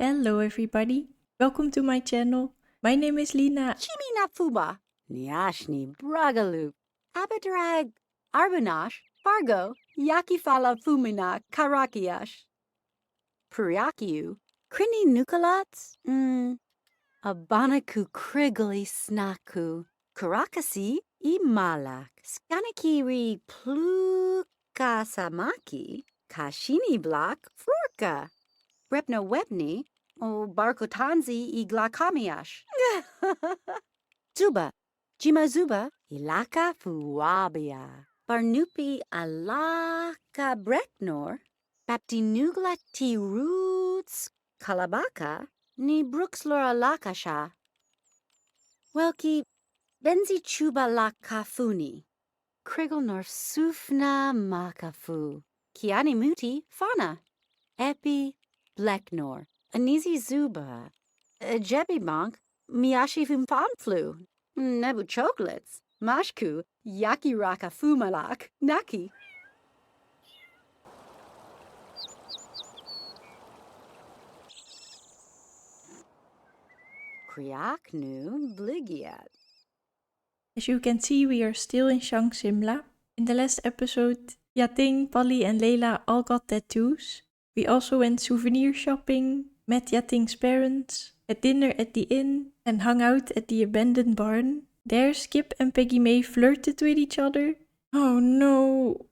Hello everybody, welcome to my channel. My name is Lina. Chiminafuba, Niashni Bragalu, Abadrag, Arbanash, Fargo, Yakifala Fumina, Karakiash, Puriakiu, Krini Nukalats, Abanaku Krigli Snaku, Karakasi, Imalak, Skanakiri Plukasamaki, Kashini Blak, Florka, Brepna Webni, O Barkotanzi Iglakamiash. Zuba, Jimazuba, Ilaka Fuabia, Barnupi Alaka Bretnor, Baptinugla Ti Roots, Kalabaka, Ni Bruxlor Alakasha, Welki Benzi Chuba Lakafuni, Krigelnor Sufna Makafu, Kiani Muti Fana, Epi Bleknor, Anizi Zuba, Jebi Monk, Miyashi Fumfanflu, Nebu Chocolates, Mashku, Yaki Raka Fumalak, Naki. Kriaknu Bligiat. As you can see, we are still in Shang Simla. In the last episode, Yating, Polly and Layla all got tattoos. We also went souvenir shopping, met Yating's parents, had dinner at the inn, and hung out at the abandoned barn. There, Skip and Peggy May flirted with each other. Oh no!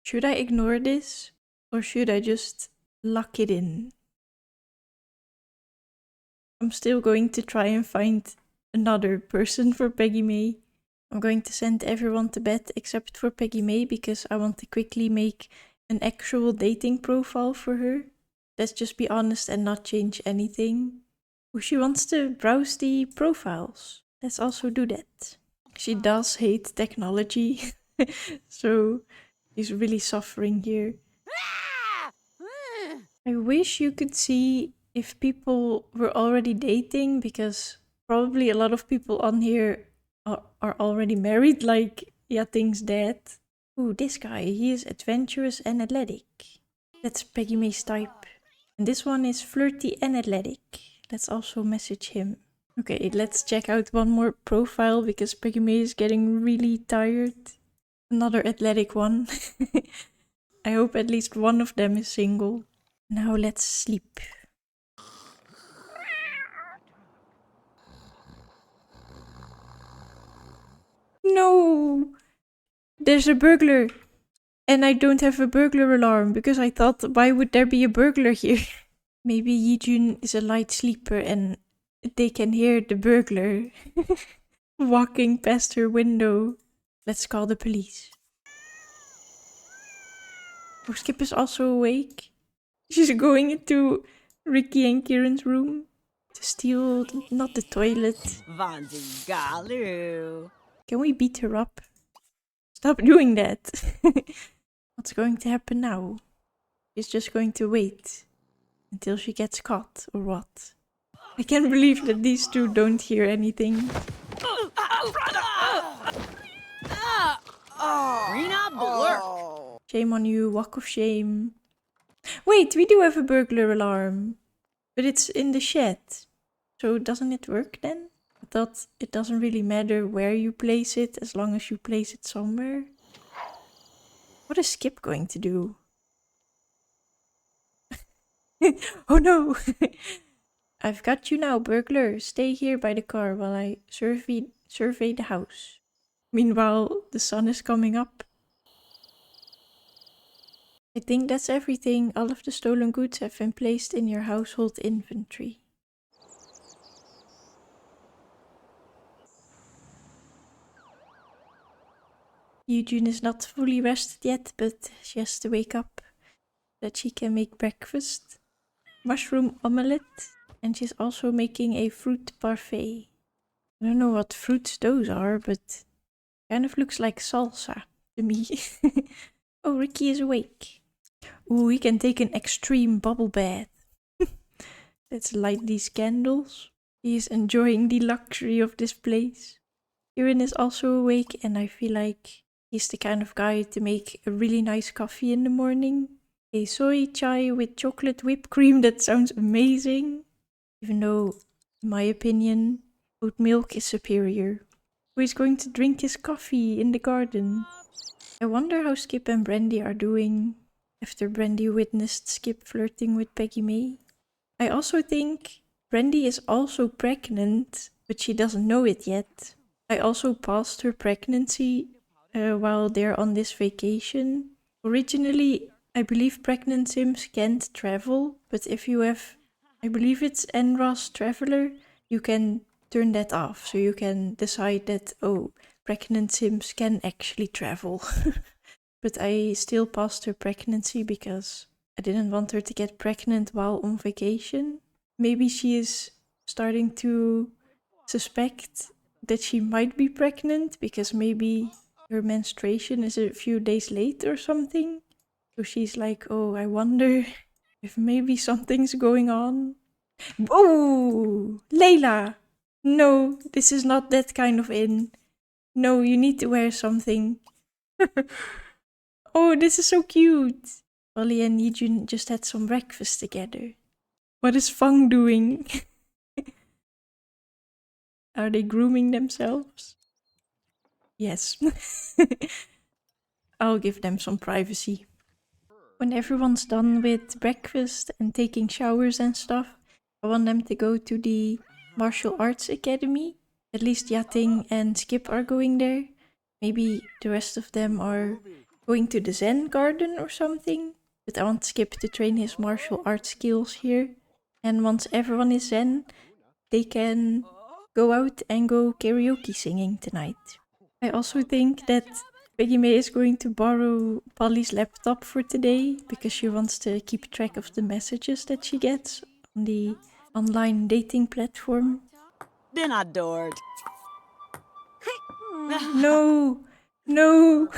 Should I ignore this? Or should I just lock it in? I'm still going to try and find another person for Peggy May. I'm going to send everyone to bed except for Peggy May because I want to quickly make an actual dating profile for her. Let's just be honest and not change anything. Oh, she wants to browse the profiles. Let's also do that. She does hate technology, so she's really suffering here. I wish you could see if people were already dating, because probably a lot of people on here are already married, like Yating's dad. Ooh, this guy, he is adventurous and athletic. That's Peggy May's type. And this one is flirty and athletic. Let's also message him. Okay, let's check out one more profile because Peggy May is getting really tired. Another athletic one. I hope at least one of them is single. Now let's sleep. No! There's a burglar! And I don't have a burglar alarm because I thought, why would there be a burglar here? Maybe Yijun is a light sleeper and they can hear the burglar walking past her window. Let's call the police. Oh, Skip is also awake. She's going into Ricky and Kieran's room to steal not the toilet. Vanzigalu. Can we beat her up? Stop doing that. What's going to happen now? She's just going to wait until she gets caught, or what? I can't believe that these two don't hear anything. Shame on you, walk of shame. Wait, we do have a burglar alarm. But it's in the shed. So doesn't it work then? I thought it doesn't really matter where you place it as long as you place it somewhere. What is Skip going to do? Oh no! I've got you now, burglar. Stay here by the car while I survey the house. Meanwhile, the sun is coming up. I think that's everything. All of the stolen goods have been placed in your household inventory. Eugene is not fully rested yet, but she has to wake up so that she can make breakfast. Mushroom omelette, and she's also making a fruit parfait. I don't know what fruits those are, but kind of looks like salsa to me. Oh, Ricky is awake. Ooh, we can take an extreme bubble bath. Let's light these candles. He is enjoying the luxury of this place. Kieran is also awake, and I feel like he's the kind of guy to make a really nice coffee in the morning. A soy chai with chocolate whipped cream, that sounds amazing. Even though, in my opinion, oat milk is superior. Who is going to drink his coffee in the garden? I wonder how Skip and Brandy are doing after Brandy witnessed Skip flirting with Peggy May. I also think Brandy is also pregnant, but she doesn't know it yet. I also paused her pregnancy while they're on this vacation. Originally, I believe pregnant Sims can't travel, but if you have, I believe it's NROS Traveler, you can turn that off. So you can decide that, oh, pregnant Sims can actually travel. But I still paused her pregnancy because I didn't want her to get pregnant while on vacation. Maybe she is starting to suspect that she might be pregnant because maybe her menstruation is a few days late or something. So she's like, oh, I wonder if maybe something's going on. Oh, Layla! No, this is not that kind of inn. No, you need to wear something. Oh, this is so cute. Polly and Yijun just had some breakfast together. What is Fang doing? Are they grooming themselves? Yes. I'll give them some privacy. When everyone's done with breakfast and taking showers and stuff, I want them to go to the martial arts academy. At least Yating and Skip are going there. Maybe the rest of them are going to the Zen garden or something. But I want Skip to train his martial arts skills here. And once everyone is Zen, they can go out and go karaoke singing tonight. I also think that Peggy May is going to borrow Polly's laptop for today because she wants to keep track of the messages that she gets on the online dating platform. Then I adored. No, no, no.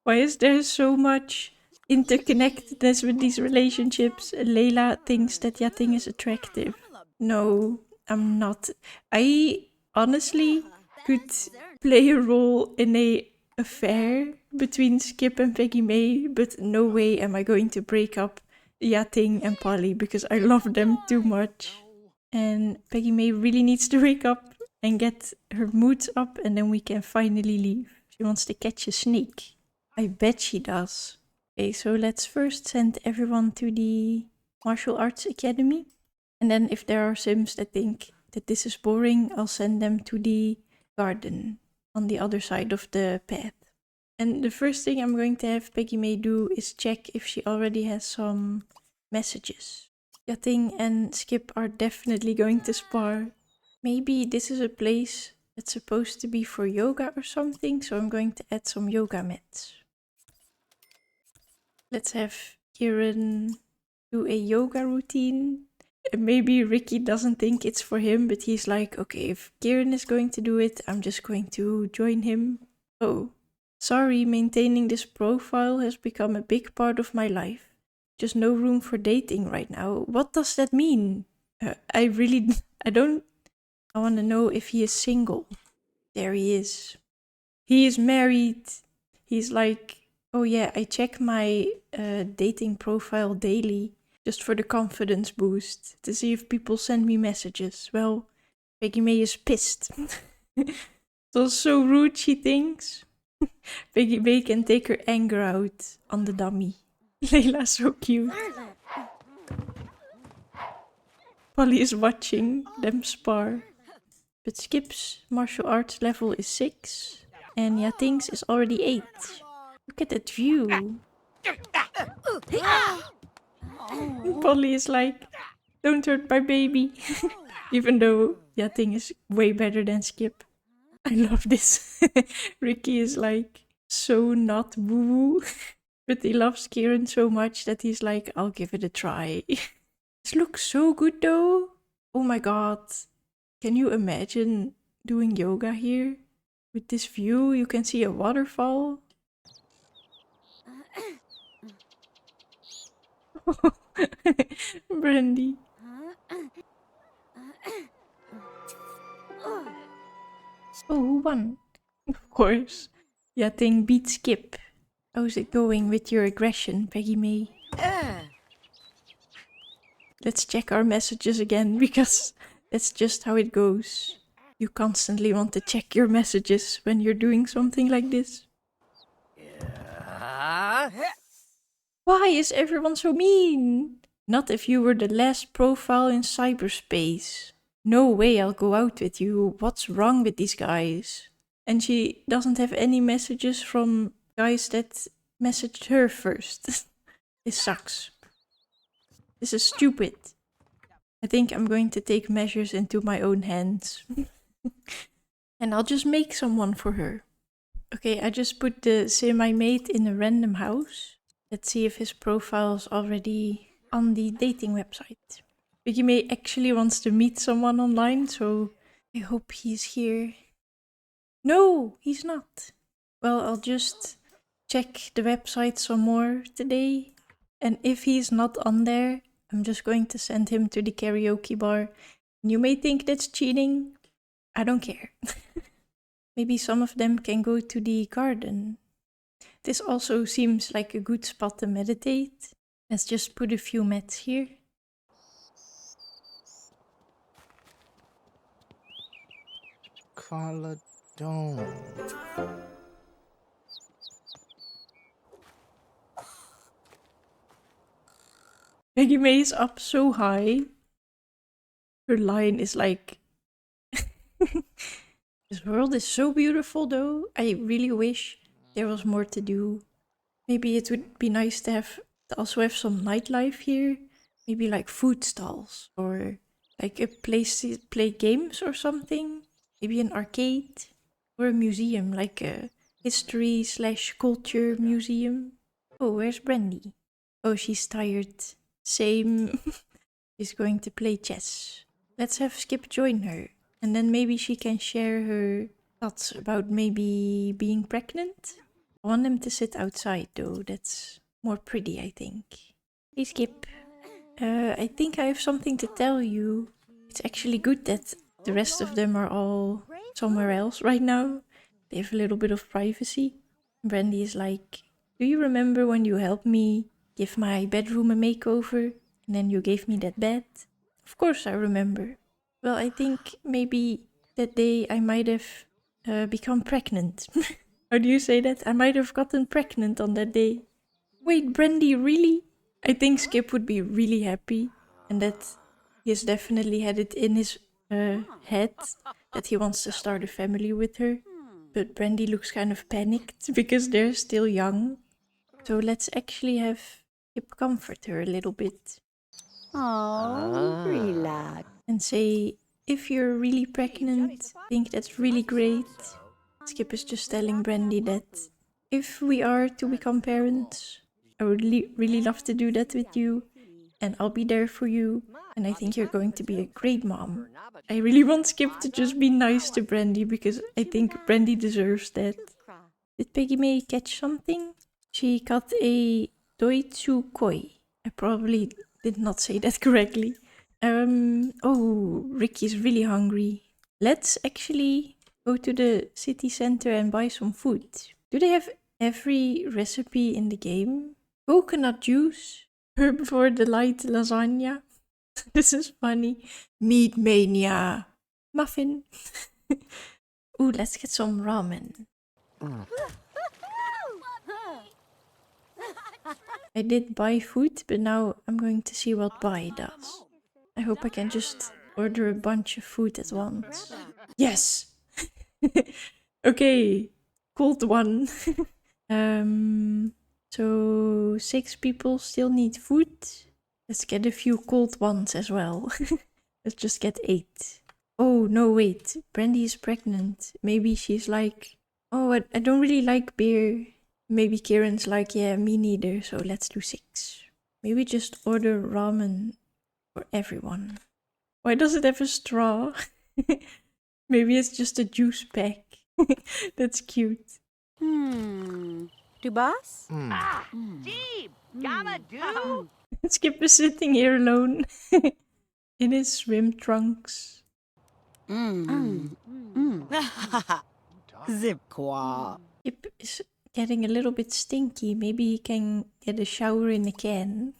Why is there so much interconnectedness with these relationships? Layla thinks that Yating is attractive. No, I'm not. I honestly could play a role in a affair between Skip and Peggy May, but no way am I going to break up Yating and Polly because I love them too much. And Peggy May really needs to wake up and get her moods up, and then we can finally leave. She wants to catch a snake. I bet she does. Okay, so let's first send everyone to the martial arts academy. And then if there are Sims that think that this is boring, I'll send them to the garden on the other side of the path. And the first thing I'm going to have Peggy May do is check if she already has some messages. Yating and Skip are definitely going to spar. Maybe this is a place that's supposed to be for yoga or something, so I'm going to add some yoga mats. Let's have Kieran do a yoga routine. Maybe Ricky doesn't think it's for him, but he's like, okay, if Kieran is going to do it, I'm just going to join him. Oh, sorry, maintaining this profile has become a big part of my life. Just no room for dating right now. What does that mean? I want to know if he is single. There he is. He is married. He's like, oh yeah, I check my dating profile daily just for the confidence boost to see if people send me messages. Well, Peggy May is pissed. It's all so rude, she thinks. Peggy May can take her anger out on the dummy. Layla's so cute. Polly is watching them spar. But Skip's martial arts level is 6 and Yating's is already 8. Look at that view. Polly is like, don't hurt my baby. Even though Yating is way better than Skip. I love this. Ricky is like so not woo-woo. But he loves Kieran so much that he's like, I'll give it a try. This looks so good though. Oh my god. Can you imagine doing yoga here? With this view, you can see a waterfall. Brandy. Oh, who won? Of course. Yating beat Skip. How's it going with your aggression, Peggy May? Let's check our messages again, because that's just how it goes. You constantly want to check your messages when you're doing something like this. Why is everyone so mean? Not if you were the last profile in cyberspace. No way I'll go out with you. What's wrong with these guys? And she doesn't have any messages from guys that messaged her first. This sucks. This is stupid. I think I'm going to take measures into my own hands. And I'll just make someone for her. Okay, I just put the semi-mate in a random house. Let's see if his profile is already on the dating website. Peggy May actually wants to meet someone online, so I hope he's here. No, he's not. Well, I'll just check the website some more today. And if he's not on there, I'm just going to send him to the karaoke bar. You may think that's cheating. I don't care. Maybe some of them can go to the garden. This also seems like a good spot to meditate. Let's just put a few mats here. Carla, don't. Peggy May is up so high. Her line is like... This world is so beautiful though. I really wish there was more to do. Maybe it would be nice to also have some nightlife here. Maybe like food stalls or like a place to play games or something. Maybe an arcade or a museum, like a history/culture museum. Oh, where's Brandy? Oh, she's tired. Same. She's going to play chess. Let's have Skip join her. And then maybe she can share her thoughts about maybe being pregnant. I want them to sit outside though. That's more pretty, I think. Hey Skip. I think I have something to tell you. It's actually good that the rest of them are all somewhere else right now. They have a little bit of privacy. Brandy is like, do you remember when you helped me give my bedroom a makeover? And then you gave me that bed? Of course I remember. Well, I think maybe that day I might have become pregnant. How do you say that? I might have gotten pregnant on that day. Wait, Brandy, really? I think Skip would be really happy. And that he has definitely had it in his head that he wants to start a family with her. But Brandy looks kind of panicked because they're still young. So let's actually have Skip comfort her a little bit. Oh, relax. And say, if you're really pregnant, I think that's really great. Skip is just telling Brandy that if we are to become parents, I would really love to do that with you, and I'll be there for you, and I think you're going to be a great mom. I really want Skip to just be nice to Brandy, because I think Brandy deserves that. Did Peggy May catch something? She caught a doitsukoi. I probably did not say that correctly. Oh, Ricky's really hungry. Let's actually go to the city center and buy some food. Do they have every recipe in the game? Coconut juice, herb for delight lasagna. This is funny. Meat mania. Muffin. Ooh, let's get some ramen. I did buy food, but now I'm going to see what buy does. I hope I can just order a bunch of food at once. Yes! Okay, cold one. So 6 people still need food. Let's get a few cold ones as well. Let's just get 8. Oh, no, wait. Brandy is pregnant. Maybe she's like, oh, I don't really like beer. Maybe Kieran's like, yeah, me neither, so let's do 6. Maybe just order ramen for everyone. Why does it have a straw? Maybe it's just a juice pack. That's cute. Dubas? Deep, gamma do. Skip is sitting here alone in his swim trunks. Zip qua. Skip is getting a little bit stinky. Maybe he can get a shower in a can.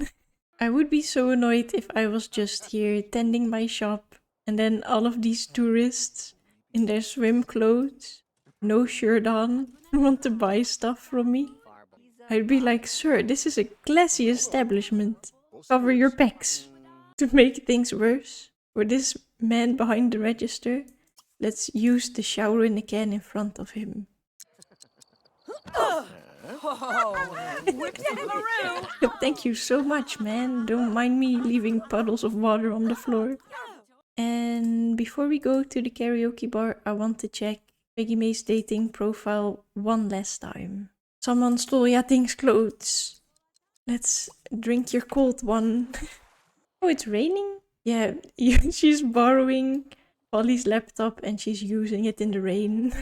I would be so annoyed if I was just here tending my shop and then all of these tourists in their swim clothes, no shirt on, want to buy stuff from me. I'd be like, sir, this is a classy establishment. Cover your pecs. To make things worse, for this man behind the register, let's use the shower in a can in front of him. Thank you so much, man. Don't mind me leaving puddles of water on the floor. And before we go to the karaoke bar, I want to check Peggy Mae's dating profile one last time. Someone stole Yating's clothes. Let's drink your cold one. Oh, it's raining? Yeah, she's borrowing Polly's laptop and she's using it in the rain.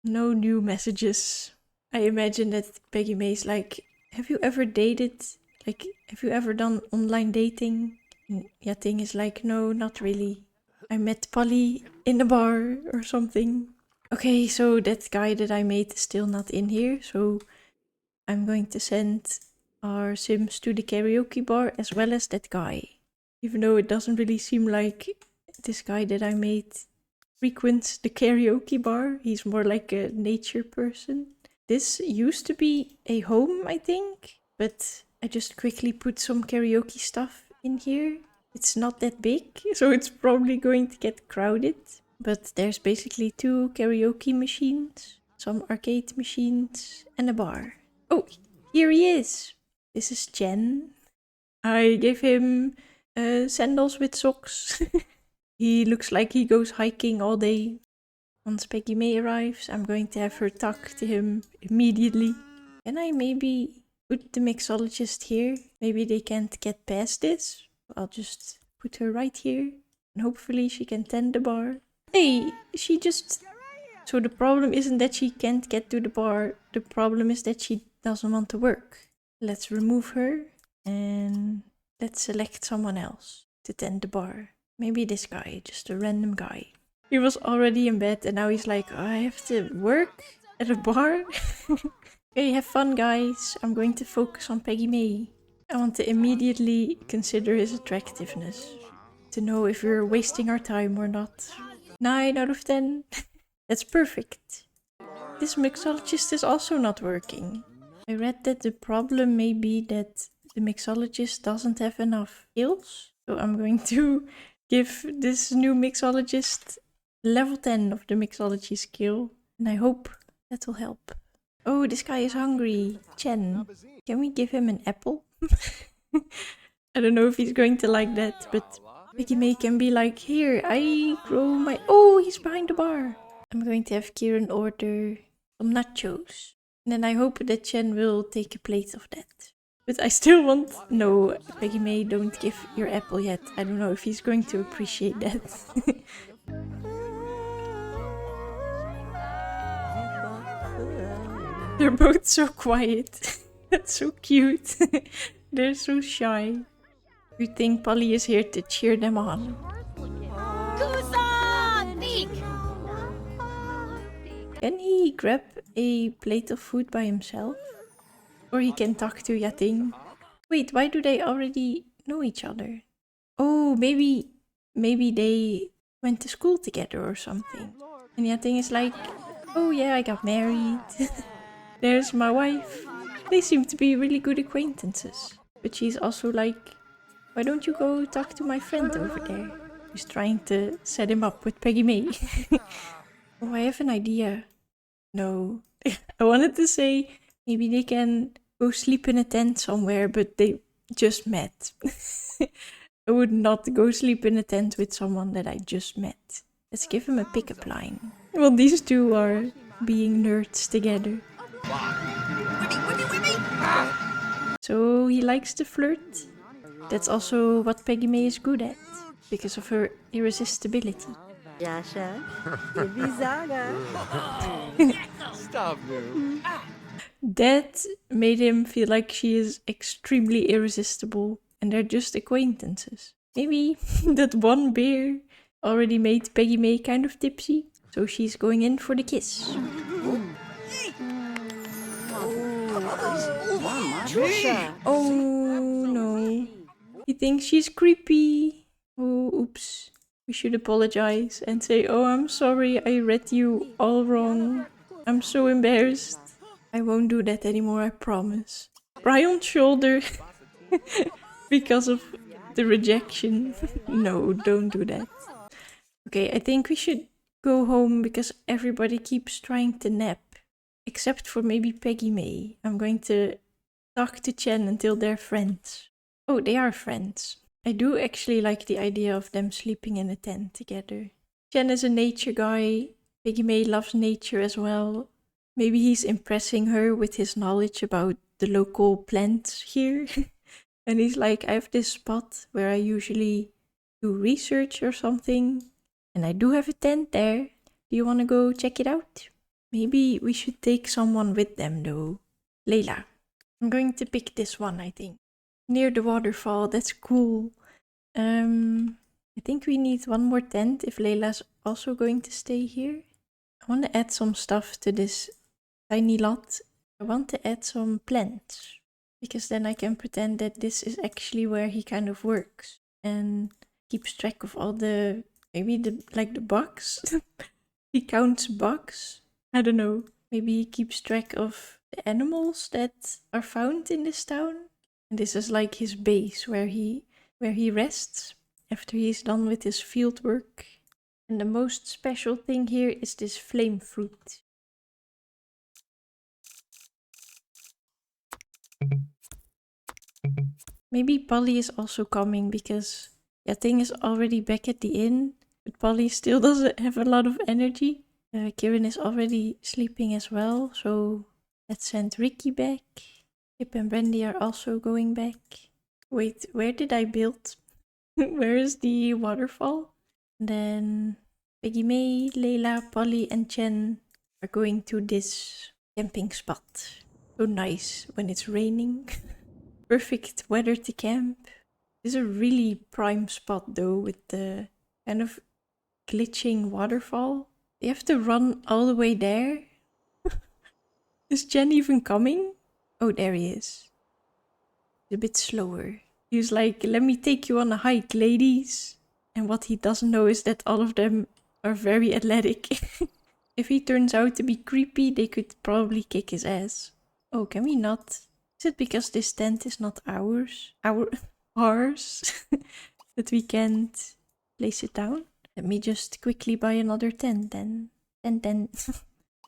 No new messages. I imagine that Peggy Mae's like, have you ever dated? Like, have you ever done online dating? And Yating is like, no, not really. I met Polly in a bar or something. Okay, so that guy that I made is still not in here, so I'm going to send our Sims to the karaoke bar as well as that guy. Even though it doesn't really seem like this guy that I made frequents the karaoke bar. He's more like a nature person. This used to be a home, I think, but I just quickly put some karaoke stuff in here. It's not that big, so it's probably going to get crowded. But there's basically 2 karaoke machines, some arcade machines, and a bar. Oh, here he is! This is Chen. I gave him sandals with socks. He looks like he goes hiking all day. Once Peggy Mae arrives, I'm going to have her talk to him immediately. Can I maybe put the mixologist here? Maybe they can't get past this. I'll just put her right here. And hopefully she can tend the bar. Hey, she just... So the problem isn't that she can't get to the bar. The problem is that she doesn't want to work. Let's remove her. And let's select someone else to tend the bar. Maybe this guy, just a random guy. He was already in bed and now he's like, oh, I have to work at a bar? Okay, have fun guys. I'm going to focus on Peggy Mae. I want to immediately consider his attractiveness. To know if we're wasting our time or not. 9 out of 10. That's perfect. This mixologist is also not working. I read that the problem may be that the mixologist doesn't have enough skills. So I'm going to give this new mixologist level 10 of the mixology skill. And I hope that will help. Oh, this guy is hungry. Chen. Can we give him an apple? I don't know if he's going to like that, but Peggy Mae can be like, here, I grow my... Oh, he's behind the bar. I'm going to have Kieran order some nachos. And then I hope that Chen will take a plate of that. But I still want... No, Peggy Mae, don't give your apple yet. I don't know if he's going to appreciate that. They're both so quiet. That's so cute. They're so shy. You think Polly is here to cheer them on. Can he grab a plate of food by himself? Or he can talk to Yating? Wait, why do they already know each other? Oh, maybe they went to school together or something. And Yating is like, oh yeah, I got married. There's my wife. They seem to be really good acquaintances. But she's also like, why don't you go talk to my friend over there? Who's trying to set him up with Peggy Mae. Oh, I have an idea. No. I wanted to say maybe they can go sleep in a tent somewhere, but they just met. I would not go sleep in a tent with someone that I just met. Let's give him a pickup line. Well, these two are being nerds together. So he likes to flirt. That's also what Peggy Mae is good at, because of her irresistibility. Stop, dude. That made him feel like she is extremely irresistible and they're just acquaintances. Maybe that one beer already made Peggy Mae kind of tipsy, so she's going in for the kiss. Oh no. He thinks she's creepy. Oh, oops. We should apologize and say, oh, I'm sorry, I read you all wrong. I'm so embarrassed. I won't do that anymore, I promise. Brion's shoulder because of the rejection. No, don't do that. Okay, I think we should go home because everybody keeps trying to nap. Except for maybe Peggy May. I'm going to talk to Chen until they're friends. Oh, they are friends. I do actually like the idea of them sleeping in a tent together. Chen is a nature guy. Peggy May loves nature as well. Maybe he's impressing her with his knowledge about the local plants here. And he's like, I have this spot where I usually do research or something. And I do have a tent there. Do you want to go check it out? Maybe we should take someone with them though. Layla. I'm going to pick this one, I think. Near the waterfall, that's cool. I think we need one more tent if Layla's also going to stay here. I want to add some stuff to this tiny lot. I want to add some plants. Because then I can pretend that this is actually where he kind of works. And keeps track of all the, maybe the bugs. He counts bugs. I don't know. Maybe he keeps track of the animals that are found in this town. And this is like his base where he rests after he's done with his field work. And the most special thing here is this flame fruit. Maybe Polly is also coming because Yating is already back at the inn, but Polly still doesn't have a lot of energy. Kieran is already sleeping as well, so let's send Ricky back. Kip and Brandy are also going back. Wait, where did I build? Where is the waterfall? Then Peggy May, Layla, Polly and Chen are going to this camping spot. So nice when it's raining. Perfect weather to camp. This is a really prime spot though, with the kind of glitching waterfall. They have to run all the way there. Is Chen even coming? Oh, there he is. A bit slower. He's like, let me take you on a hike, ladies. And what he doesn't know is that all of them are very athletic. If he turns out to be creepy, they could probably kick his ass. Oh, can we not? Is it because this tent is not ours? Ours? That we can't place it down? Let me just quickly buy another tent then.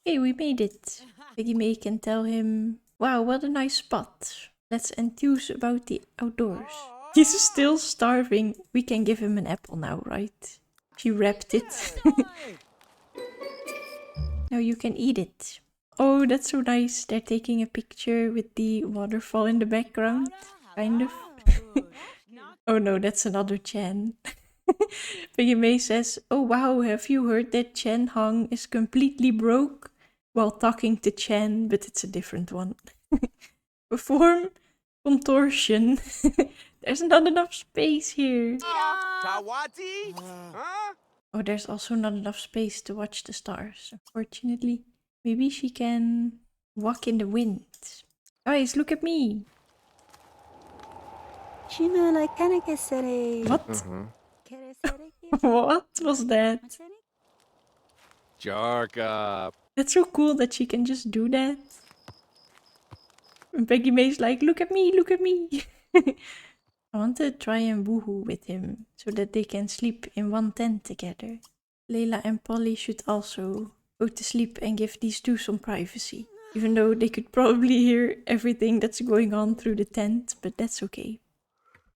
Hey, we made it. Peggy May can tell him, wow, what a nice spot. Let's enthuse about the outdoors. He's still starving. We can give him an apple now, right? She wrapped it. Now you can eat it. Oh, that's so nice. They're taking a picture with the waterfall in the background. Kind of. Oh no, that's another Chen. Peggy May says, oh wow, have you heard that Chen Hong is completely broke? While talking to Chen, but it's a different one. Perform contortion. There's not enough space here. Kawati? Huh? Oh, there's also not enough space to watch the stars, unfortunately. Maybe she can walk in the wind. Guys, look at me. What? What was that? Jark up. That's so cool that she can just do that. And Peggy May's like, look at me, look at me. I want to try and woohoo with him so that they can sleep in one tent together. Layla and Polly should also go to sleep and give these two some privacy. Even though they could probably hear everything that's going on through the tent, but that's okay.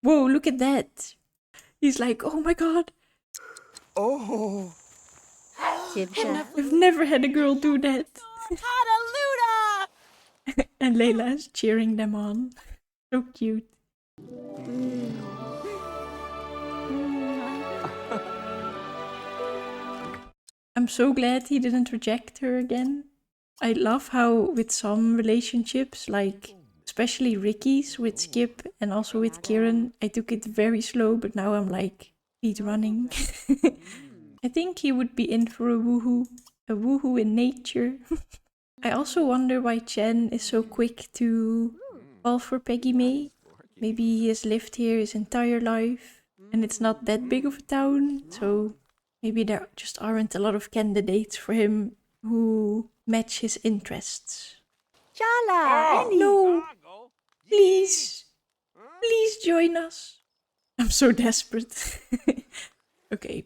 Whoa, look at that. He's like, oh my god. Oh. I've never had a girl do that. And Layla is cheering them on. So cute. I'm so glad he didn't reject her again. I love how with some relationships, like especially Ricky's with Skip and also with Kieran, I took it very slow, but now I'm like speed running. I think he would be in for a woohoo in nature. I also wonder why Chen is so quick to fall for Peggy May. Maybe he has lived here his entire life and it's not that big of a town, so maybe there just aren't a lot of candidates for him who match his interests. Chala, Annie. No, please, please join us. I'm so desperate. Okay.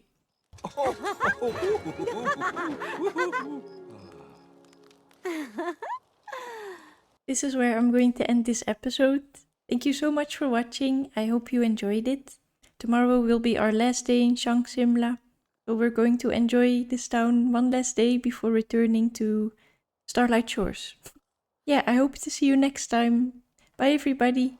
This is where I'm going to end this episode. Thank you so much for watching. I hope you enjoyed it. Tomorrow will be our last day in Shang Simla. So we're going to enjoy this town one last day before returning to Starlight Shores. Yeah, I hope to see you next time. Bye everybody.